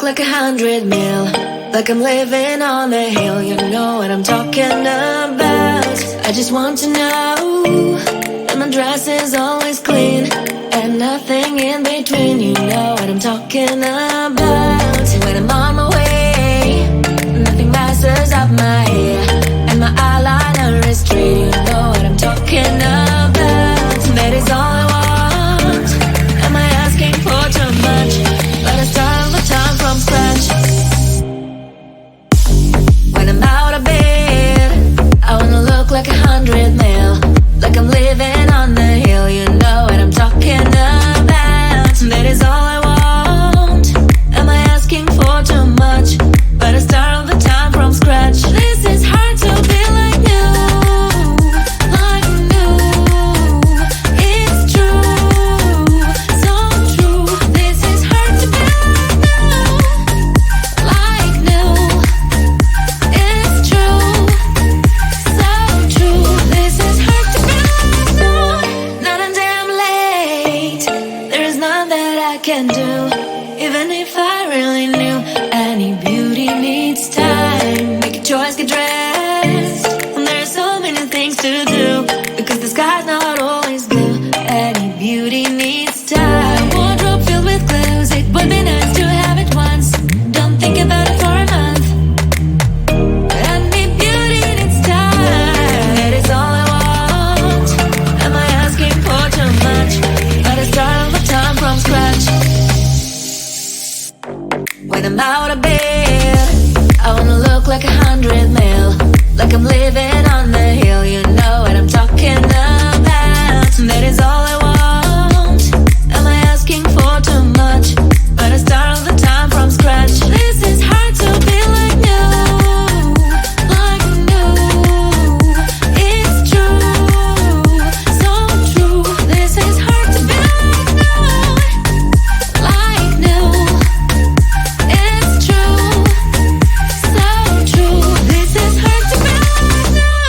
like 100 mil, like I'm living on a hill. You know what I'm talking about. I just want to know that my dress is always clean and nothing in between. You know what I'm talking about. When I'm on my way, nothing messes up my hair, and my eyeliner is straight. You know what I'm talking about. That is all I want. Am I asking for too much? But I start all the time from scratch. When I'm out of bed, I wanna look like 100 mil, like I'm living on the hill. You know what I'm talking about. That is all I want. Am I asking for too much? But I start all the time from scratch. This is hard to be like new, like new. It's true, so true. This is hard to be like new, it's true, so true. This is hard to be like new. Not until I'm late, there is none that I can do. Even if I really knew, any beauty needs time. Make a choice, get dressed, and there's so many things to do, because the sky's not always blue. Any beauty needs time. Wardrobe filled with clues, it would be nice to have it once. Don't think about it for a month. Any beauty needs time. That is all I want. Am I asking for too much? But I start all the time from scratch. When I'm out of bed, I wanna look like 100 mil, like I'm living on the hill. You know what I'm talking about. That is all I want. Am I asking for too much? But I start all the time from scratch. This is hard to be like new, like new. It's true, so true. This is hard to be like new, like new. It's true, so true. This is hard to be like new.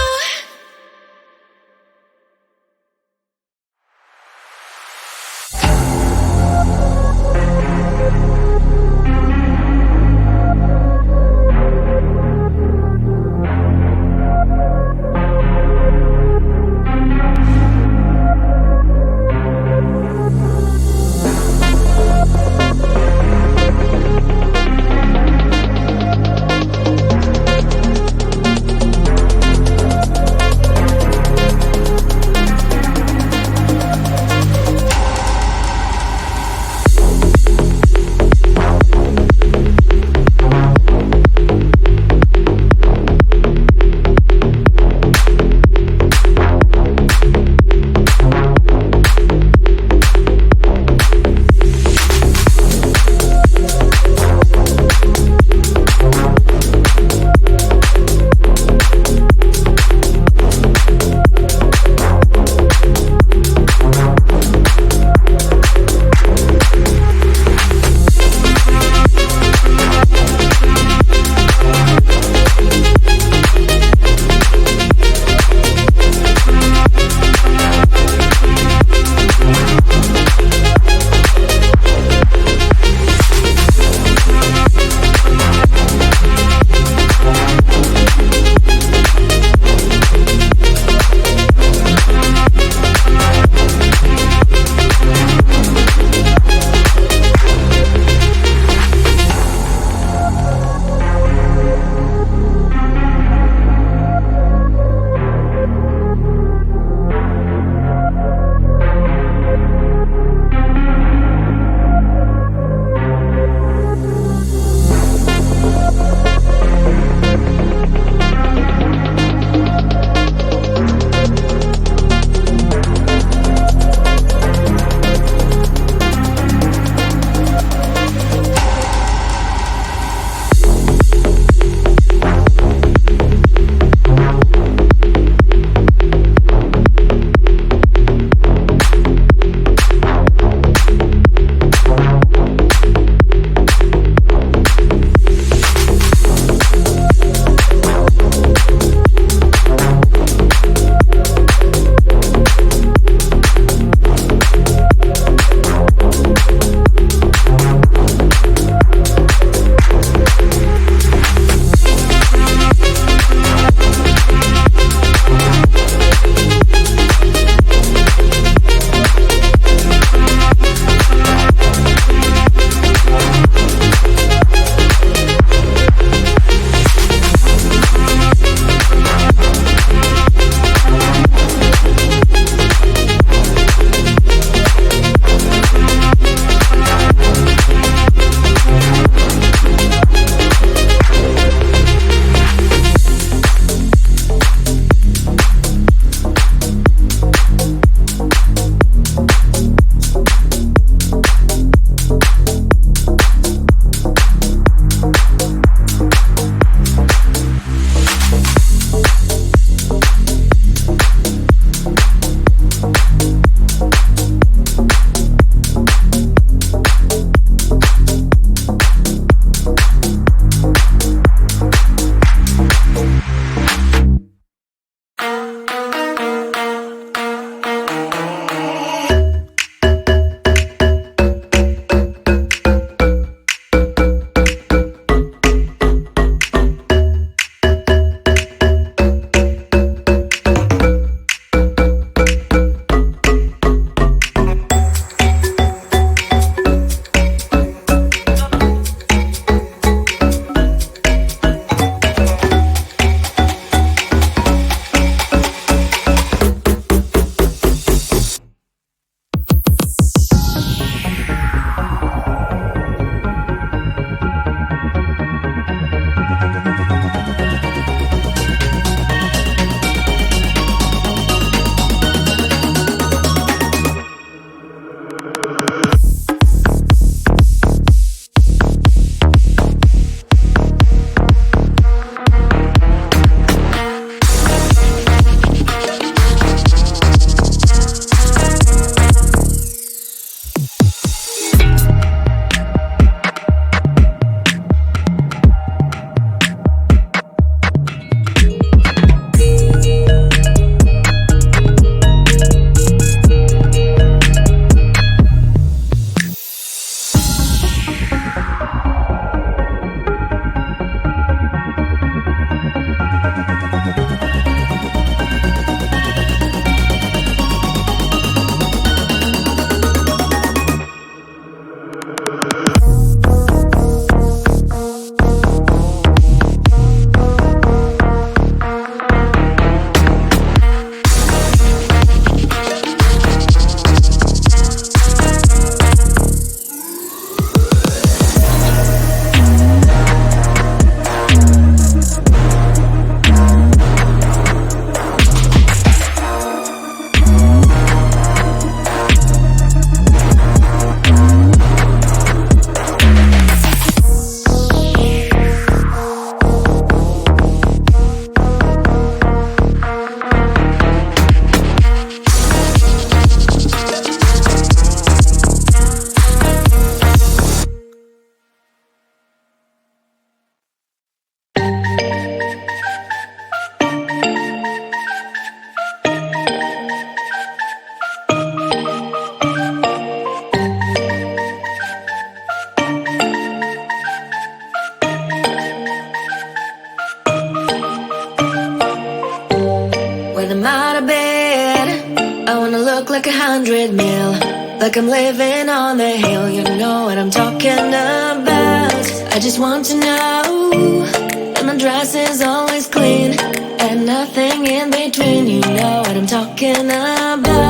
100 mil, like I'm living on the hill. You know what I'm talking about. I just want to know that my dress is always clean and nothing in between. You know what I'm talking about.